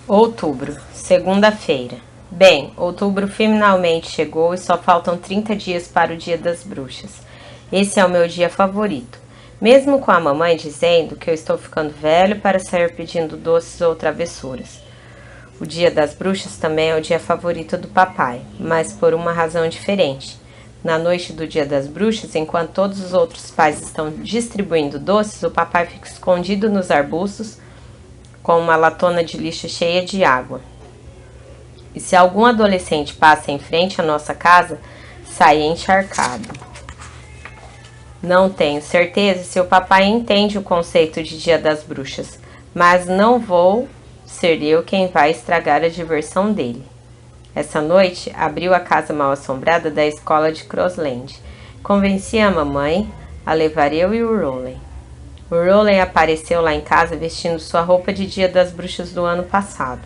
Outubro, segunda-feira. Bem, outubro finalmente chegou e só faltam 30 dias para o Dia das Bruxas. Esse é o meu dia favorito. Mesmo com a mamãe dizendo que eu estou ficando velho para sair pedindo doces ou travessuras. O Dia das Bruxas também é o dia favorito do papai, mas por uma razão diferente. Na noite do Dia das Bruxas, enquanto todos os outros pais estão distribuindo doces, o papai fica escondido nos arbustos com uma latona de lixo cheia de água. E se algum adolescente passa em frente à nossa casa, sai encharcado. Não tenho certeza se o papai entende o conceito de Dia das Bruxas, mas não vou ser eu quem vai estragar a diversão dele. Essa noite, abriu a casa mal-assombrada da escola de Crossland. Convenci a mamãe a levar eu e o Rowley. O Rowley apareceu lá em casa vestindo sua roupa de Dia das Bruxas do ano passado.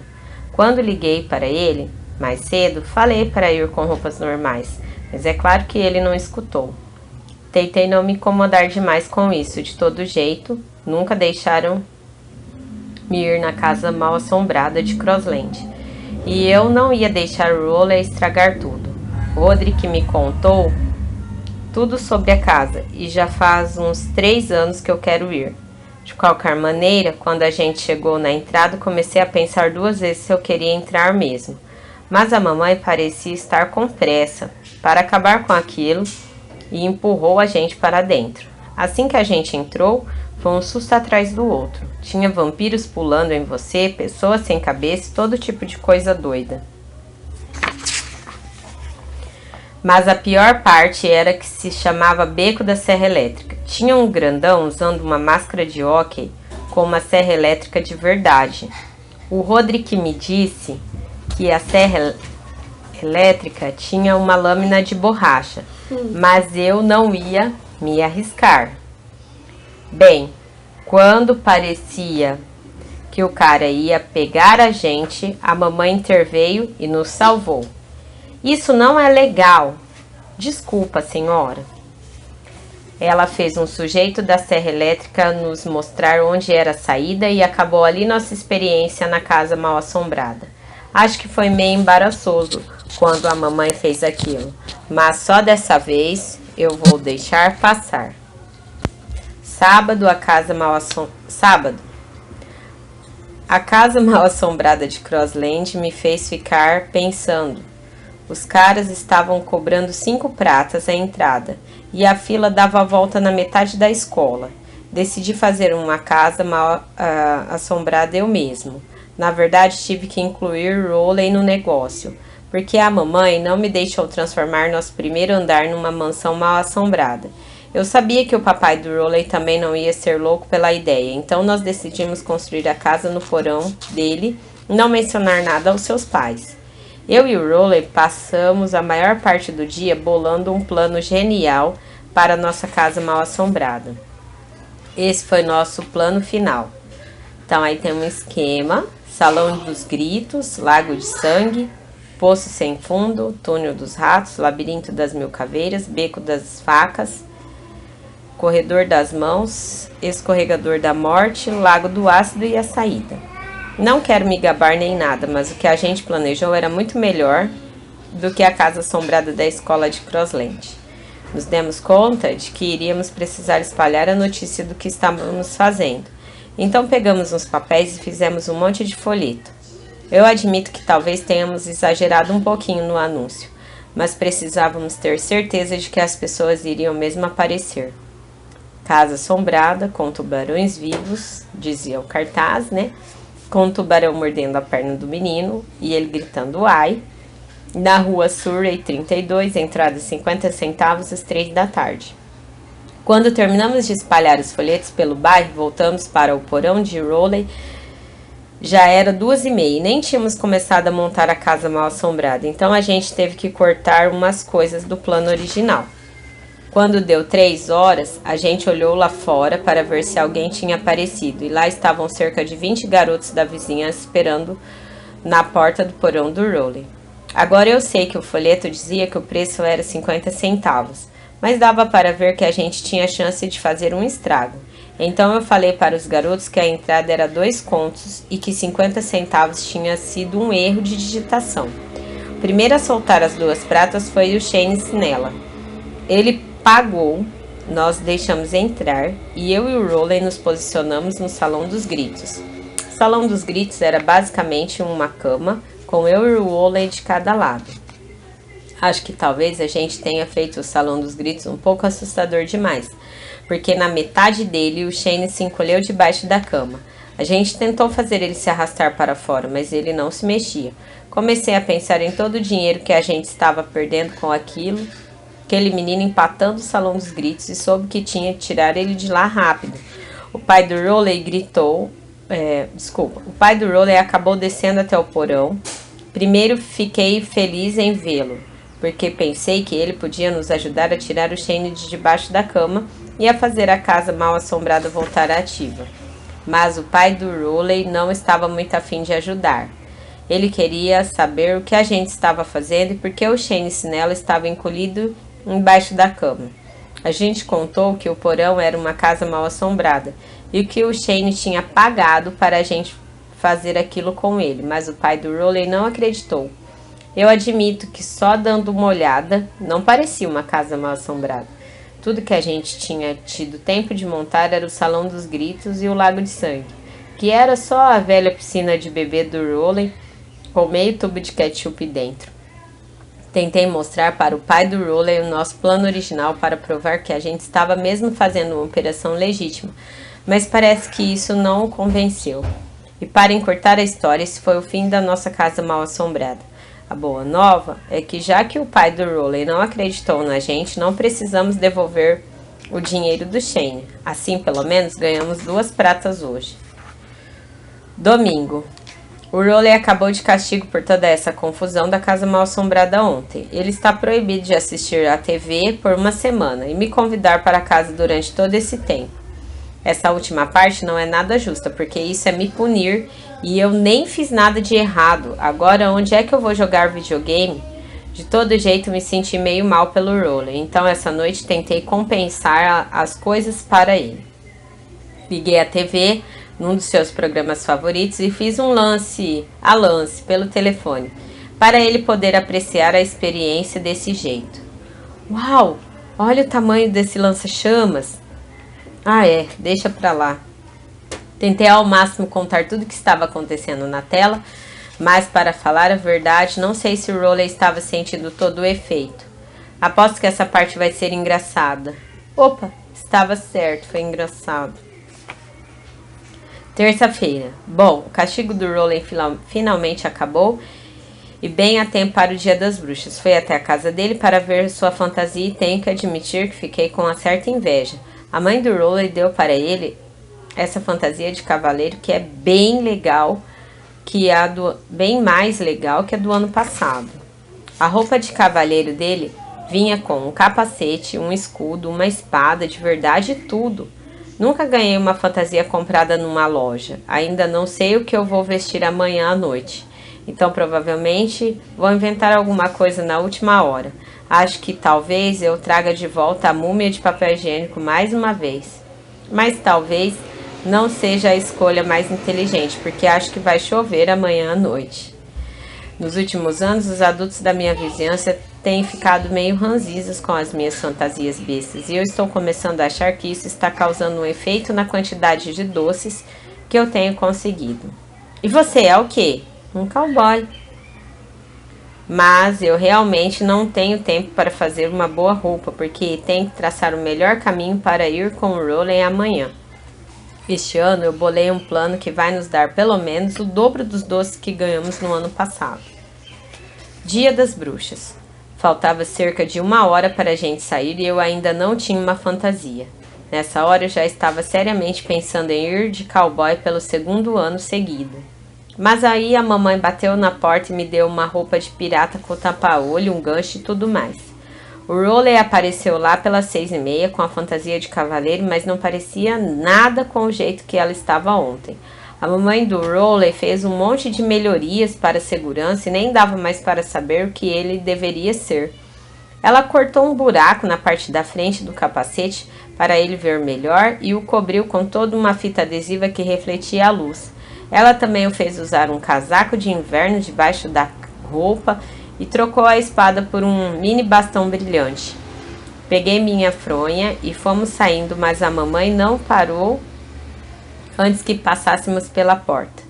Quando liguei para ele, mais cedo, falei para ir com roupas normais, mas é claro que ele não escutou. Tentei não me incomodar demais com isso, de todo jeito, nunca deixaram me ir na casa mal-assombrada de Crossland. E eu não ia deixar o Rowley estragar tudo. Roderick me contou tudo sobre a casa e já faz uns 3 anos que eu quero ir. De qualquer maneira, quando a gente chegou na entrada, comecei a pensar 2 vezes se eu queria entrar mesmo. Mas a mamãe parecia estar com pressa para acabar com aquilo e empurrou a gente para dentro. Assim que a gente entrou, foi um susto atrás do outro. Tinha vampiros pulando em você, pessoas sem cabeça e todo tipo de coisa doida. Mas a pior parte era que se chamava Beco da Serra Elétrica. Tinha um grandão usando uma máscara de hóquei com uma serra elétrica de verdade. O Roderick me disse que a serra elétrica tinha uma lâmina de borracha, mas eu não ia me arriscar. Bem, quando parecia que o cara ia pegar a gente, a mamãe interveio e nos salvou. Isso não é legal. Desculpa, senhora. Ela fez um sujeito da serra elétrica nos mostrar onde era a saída e acabou ali nossa experiência na casa mal assombrada. Acho que foi meio embaraçoso quando a mamãe fez aquilo, mas só dessa vez eu vou deixar passar. Sábado, a casa mal assombrada de Crossland me fez ficar pensando. Os caras estavam cobrando 5 pratas a entrada e a fila dava a volta na metade da escola. Decidi fazer uma casa mal assombrada eu mesmo. Na verdade, tive que incluir Rowley no negócio, porque a mamãe não me deixou transformar nosso primeiro andar numa mansão mal assombrada. Eu sabia que o papai do Rowley também não ia ser louco pela ideia, então nós decidimos construir a casa no porão dele e não mencionar nada aos seus pais. Eu e o Rowley passamos a maior parte do dia bolando um plano genial para nossa casa mal assombrada. Esse foi nosso plano final. Então aí tem um esquema: Salão dos Gritos, Lago de Sangue, Poço Sem Fundo, Túnel dos Ratos, Labirinto das Mil Caveiras, Beco das Facas, Corredor das Mãos, Escorregador da Morte, Lago do Ácido e a Saída. Não quero me gabar nem nada, mas o que a gente planejou era muito melhor do que a casa assombrada da escola de Crossland. Nos demos conta de que iríamos precisar espalhar a notícia do que estávamos fazendo. Então pegamos uns papéis e fizemos um monte de folheto. Eu admito que talvez tenhamos exagerado um pouquinho no anúncio, mas precisávamos ter certeza de que as pessoas iriam mesmo aparecer. Casa assombrada com tubarões vivos, dizia o cartaz, né? Com um tubarão mordendo a perna do menino e ele gritando ai. Na rua Surrey 32, entrada 50 centavos às 3 da tarde. Quando terminamos de espalhar os folhetos pelo bairro, voltamos para o porão de Rowley. Já era 2h30 e nem tínhamos começado a montar a casa mal assombrada, então a gente teve que cortar umas coisas do plano original. Quando deu 3 horas, a gente olhou lá fora para ver se alguém tinha aparecido, e lá estavam cerca de 20 garotos da vizinhança esperando na porta do porão do Rowley. Agora eu sei que o folheto dizia que o preço era 50 centavos, mas dava para ver que a gente tinha chance de fazer um estrago. Então eu falei para os garotos que a entrada era 2 contos e que 50 centavos tinha sido um erro de digitação. O primeiro a soltar as 2 pratas foi o Shane Sinella. Ele pagou, nós deixamos entrar e eu e o Rowley nos posicionamos no Salão dos Gritos. O Salão dos Gritos era basicamente uma cama com eu e o Rowley de cada lado. Acho que talvez a gente tenha feito o Salão dos Gritos um pouco assustador demais, porque na metade dele o Shane se encolheu debaixo da cama. A gente tentou fazer ele se arrastar para fora, mas ele não se mexia. Comecei a pensar em todo o dinheiro que a gente estava perdendo com aquele menino empatando o Salão dos Gritos e soube que tinha que tirar ele de lá rápido. O pai do Rowley gritou... O pai do Rowley acabou descendo até o porão. Primeiro fiquei feliz em vê-lo, porque pensei que ele podia nos ajudar a tirar o Shane de debaixo da cama e a fazer a casa mal assombrada voltar ativa. Mas o pai do Rowley não estava muito afim de ajudar. Ele queria saber o que a gente estava fazendo e por que o Shane Sinella estava encolhido embaixo da cama. A gente contou que o porão era uma casa mal assombrada e que o Shane tinha pagado para a gente fazer aquilo com ele, mas o pai do Rowley não acreditou. Eu admito que só dando uma olhada não parecia uma casa mal assombrada. Tudo que a gente tinha tido tempo de montar era o Salão dos Gritos e o Lago de Sangue, que era só a velha piscina de bebê do Rowley com meio tubo de ketchup dentro. Tentei mostrar para o pai do Rowley o nosso plano original para provar que a gente estava mesmo fazendo uma operação legítima, mas parece que isso não o convenceu. E para encurtar a história, esse foi o fim da nossa casa mal assombrada. A boa nova é que já que o pai do Rowley não acreditou na gente, não precisamos devolver o dinheiro do Shane. Assim, pelo menos, ganhamos 2 pratas hoje. Domingo. O Rowley acabou de castigo por toda essa confusão da casa mal assombrada ontem. Ele está proibido de assistir à TV por 1 semana e me convidar para casa durante todo esse tempo. Essa última parte não é nada justa, porque isso é me punir e eu nem fiz nada de errado. Agora, onde é que eu vou jogar videogame? De todo jeito, me senti meio mal pelo Rowley, então essa noite tentei compensar as coisas para ele. Liguei a TV num dos seus programas favoritos e fiz um lance pelo telefone, para ele poder apreciar a experiência desse jeito. Uau! Olha o tamanho desse lança-chamas! Ah, deixa pra lá. Tentei ao máximo contar tudo o que estava acontecendo na tela, mas para falar a verdade, não sei se o Rowley estava sentindo todo o efeito. Aposto que essa parte vai ser engraçada. Opa, estava certo, foi engraçado. Terça-feira. Bom, o castigo do Rowley finalmente acabou e bem a tempo para o Dia das Bruxas. Fui até a casa dele para ver sua fantasia e tenho que admitir que fiquei com uma certa inveja. A mãe do Rowley deu para ele essa fantasia de cavaleiro que é bem legal, bem mais legal que a do ano passado. A roupa de cavaleiro dele vinha com um capacete, um escudo, uma espada de verdade e tudo. Nunca ganhei uma fantasia comprada numa loja. Ainda não sei o que eu vou vestir amanhã à noite. Então provavelmente vou inventar alguma coisa na última hora. Acho que talvez eu traga de volta a múmia de papel higiênico mais uma vez. Mas talvez não seja a escolha mais inteligente, porque acho que vai chover amanhã à noite. Nos últimos anos, os adultos da minha vizinhança têm ficado meio ranzinzas com as minhas fantasias bestas, e eu estou começando a achar que isso está causando um efeito na quantidade de doces que eu tenho conseguido. E você é o quê? Um cowboy. Mas eu realmente não tenho tempo para fazer uma boa roupa, porque tenho que traçar o melhor caminho para ir com o Rowley amanhã. Este ano eu bolei um plano que vai nos dar pelo menos o dobro dos doces que ganhamos no ano passado. Dia das Bruxas. Faltava cerca de 1 hora para a gente sair e eu ainda não tinha uma fantasia. Nessa hora eu já estava seriamente pensando em ir de cowboy pelo 2º ano seguido. Mas aí a mamãe bateu na porta e me deu uma roupa de pirata com tapa-olho, um gancho e tudo mais. O Rowley apareceu lá pelas 6h30 com a fantasia de cavaleiro, mas não parecia nada com o jeito que ela estava ontem. A mamãe do Rowley fez um monte de melhorias para a segurança e nem dava mais para saber o que ele deveria ser. Ela cortou um buraco na parte da frente do capacete para ele ver melhor e o cobriu com toda uma fita adesiva que refletia a luz. Ela também o fez usar um casaco de inverno debaixo da roupa e trocou a espada por um mini bastão brilhante. Peguei minha fronha e fomos saindo, mas a mamãe não parou antes que passássemos pela porta.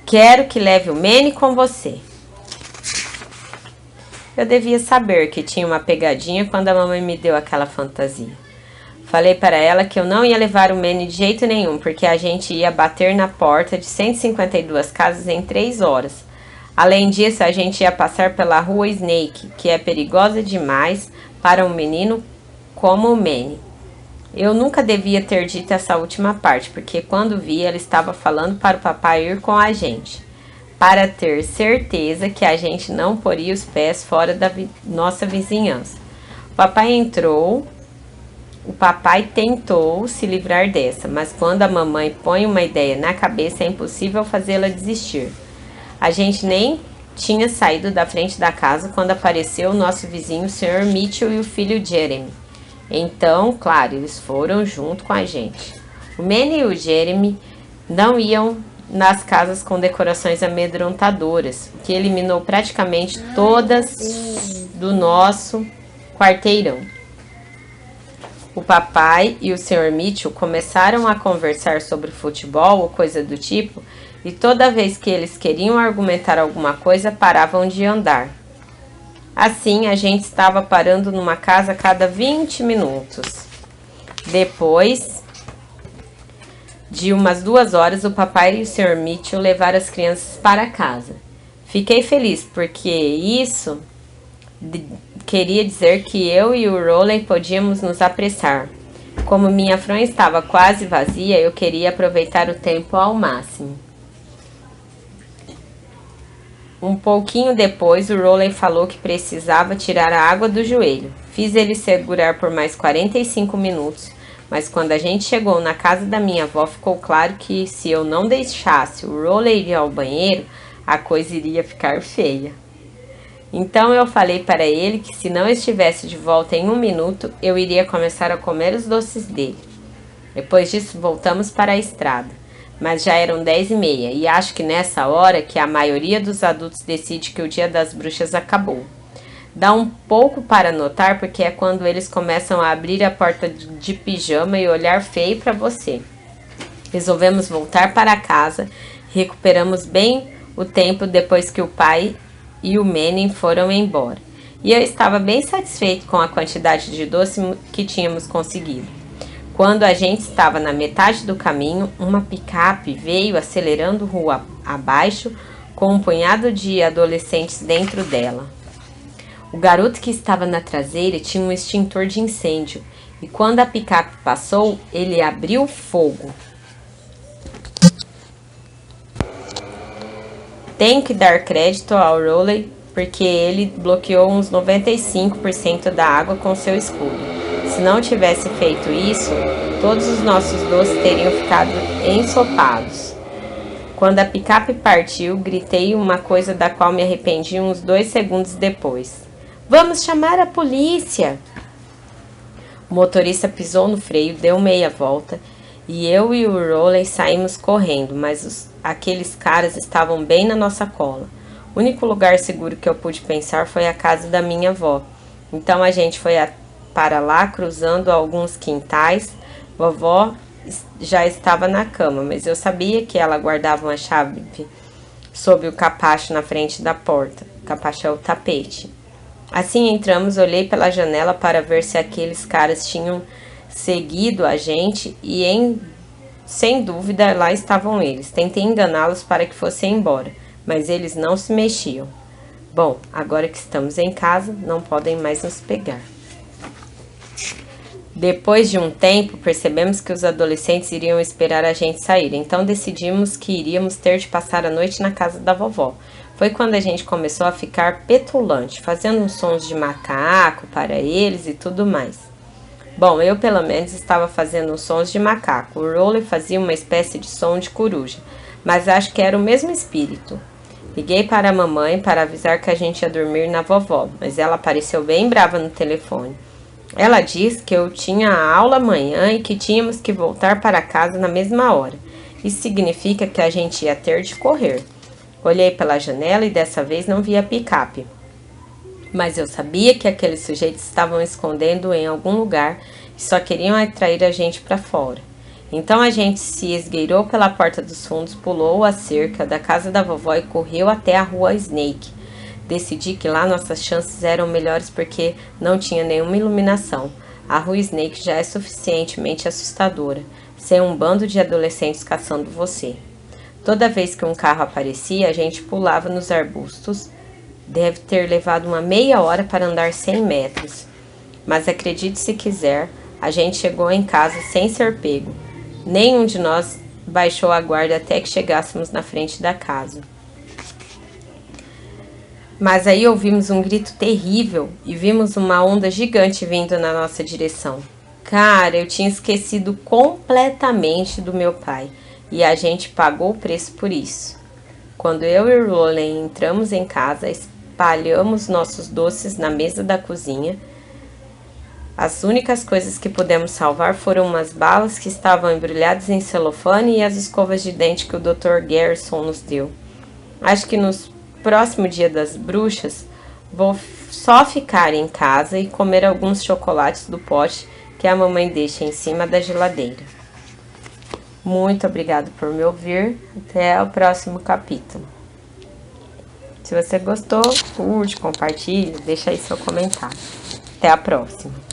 Quero que leve o Manny com você. Eu devia saber que tinha uma pegadinha quando a mamãe me deu aquela fantasia. Falei para ela que eu não ia levar o Manny de jeito nenhum, porque a gente ia bater na porta de 152 casas em 3 horas. Além disso, a gente ia passar pela rua Snake, que é perigosa demais para um menino como o Manny. Eu nunca devia ter dito essa última parte, porque quando vi, ela estava falando para o papai ir com a gente, para ter certeza que a gente não poria os pés fora da nossa vizinhança. O papai tentou se livrar dessa, mas quando a mamãe põe uma ideia na cabeça, é impossível fazê-la desistir. A gente nem tinha saído da frente da casa quando apareceu o nosso vizinho, o Sr. Mitchell, e o filho Jeremy. Então, claro, eles foram junto com a gente. O Manny e o Jeremy não iam nas casas com decorações amedrontadoras, que eliminou praticamente todas do nosso quarteirão. O papai e o Sr. Mitchell começaram a conversar sobre futebol ou coisa do tipo, e toda vez que eles queriam argumentar alguma coisa, paravam de andar. Assim, a gente estava parando numa casa a cada 20 minutos. Depois de umas 2 horas, o papai e o Sr. Mitchell levaram as crianças para casa. Fiquei feliz, porque isso queria dizer que eu e o Rowley podíamos nos apressar. Como minha fronha estava quase vazia, eu queria aproveitar o tempo ao máximo. Um pouquinho depois, o Rowley falou que precisava tirar a água do joelho. Fiz ele segurar por mais 45 minutos, mas quando a gente chegou na casa da minha avó, ficou claro que se eu não deixasse o Rowley ir ao banheiro, a coisa iria ficar feia. Então eu falei para ele que se não estivesse de volta em 1 minuto, eu iria começar a comer os doces dele. Depois disso, voltamos para a estrada. Mas já eram 10h30 e acho que nessa hora que a maioria dos adultos decide que o dia das bruxas acabou. Dá um pouco para notar porque é quando eles começam a abrir a porta de pijama e olhar feio para você. Resolvemos voltar para casa e recuperamos bem o tempo depois que o pai e o Manny foram embora. E eu estava bem satisfeito com a quantidade de doce que tínhamos conseguido. Quando a gente estava na metade do caminho, uma picape veio acelerando rua abaixo com um punhado de adolescentes dentro dela. O garoto que estava na traseira tinha um extintor de incêndio e quando a picape passou, ele abriu fogo. Tenho que dar crédito ao Rowley porque ele bloqueou uns 95% da água com seu escudo. Se não tivesse feito isso, todos os nossos doces teriam ficado ensopados. Quando a picape partiu, gritei uma coisa da qual me arrependi uns 2 segundos depois. Vamos chamar a polícia! O motorista pisou no freio, deu meia volta e eu e o Rowley saímos correndo, mas aqueles caras estavam bem na nossa cola. O único lugar seguro que eu pude pensar foi a casa da minha avó. Então a gente foi para lá, cruzando alguns quintais. Vovó já estava na cama, mas eu sabia que ela guardava uma chave sob o capacho na frente da porta. O capacho é o tapete. Assim entramos, olhei pela janela para ver se aqueles caras tinham seguido a gente e sem dúvida lá estavam eles. Tentei enganá-los para que fossem embora, mas eles não se mexiam. Bom, agora que estamos em casa, não podem mais nos pegar. Depois de um tempo, percebemos que os adolescentes iriam esperar a gente sair, então decidimos que iríamos ter de passar a noite na casa da vovó. Foi quando a gente começou a ficar petulante, fazendo uns sons de macaco para eles e tudo mais. Bom, eu pelo menos estava fazendo uns sons de macaco, o Rowley fazia uma espécie de som de coruja, mas acho que era o mesmo espírito. Liguei para a mamãe para avisar que a gente ia dormir na vovó, mas ela pareceu bem brava no telefone. Ela disse que eu tinha aula amanhã e que tínhamos que voltar para casa na mesma hora. Isso significa que a gente ia ter de correr. Olhei pela janela e dessa vez não vi a picape. Mas eu sabia que aqueles sujeitos estavam escondendo em algum lugar e só queriam atrair a gente para fora. Então a gente se esgueirou pela porta dos fundos, pulou a cerca da casa da vovó e correu até a rua Snake. Decidi que lá nossas chances eram melhores porque não tinha nenhuma iluminação. A rua Snake já é suficientemente assustadora, sem um bando de adolescentes caçando você. Toda vez que um carro aparecia, a gente pulava nos arbustos. Deve ter levado uma meia hora para andar 100 metros. Mas acredite se quiser, a gente chegou em casa sem ser pego. Nenhum de nós baixou a guarda até que chegássemos na frente da casa. Mas aí ouvimos um grito terrível e vimos uma onda gigante vindo na nossa direção. Cara, eu tinha esquecido completamente do meu pai e a gente pagou o preço por isso. Quando eu e Roland entramos em casa, espalhamos nossos doces na mesa da cozinha. As únicas coisas que pudemos salvar foram umas balas que estavam embrulhadas em celofane e as escovas de dente que o Dr. Garrison nos deu. Acho que no próximo dia das bruxas vou só ficar em casa e comer alguns chocolates do pote que a mamãe deixa em cima da geladeira. Muito obrigada por me ouvir. Até o próximo capítulo. Se você gostou, curte, compartilhe, deixa aí seu comentário. Até a próxima.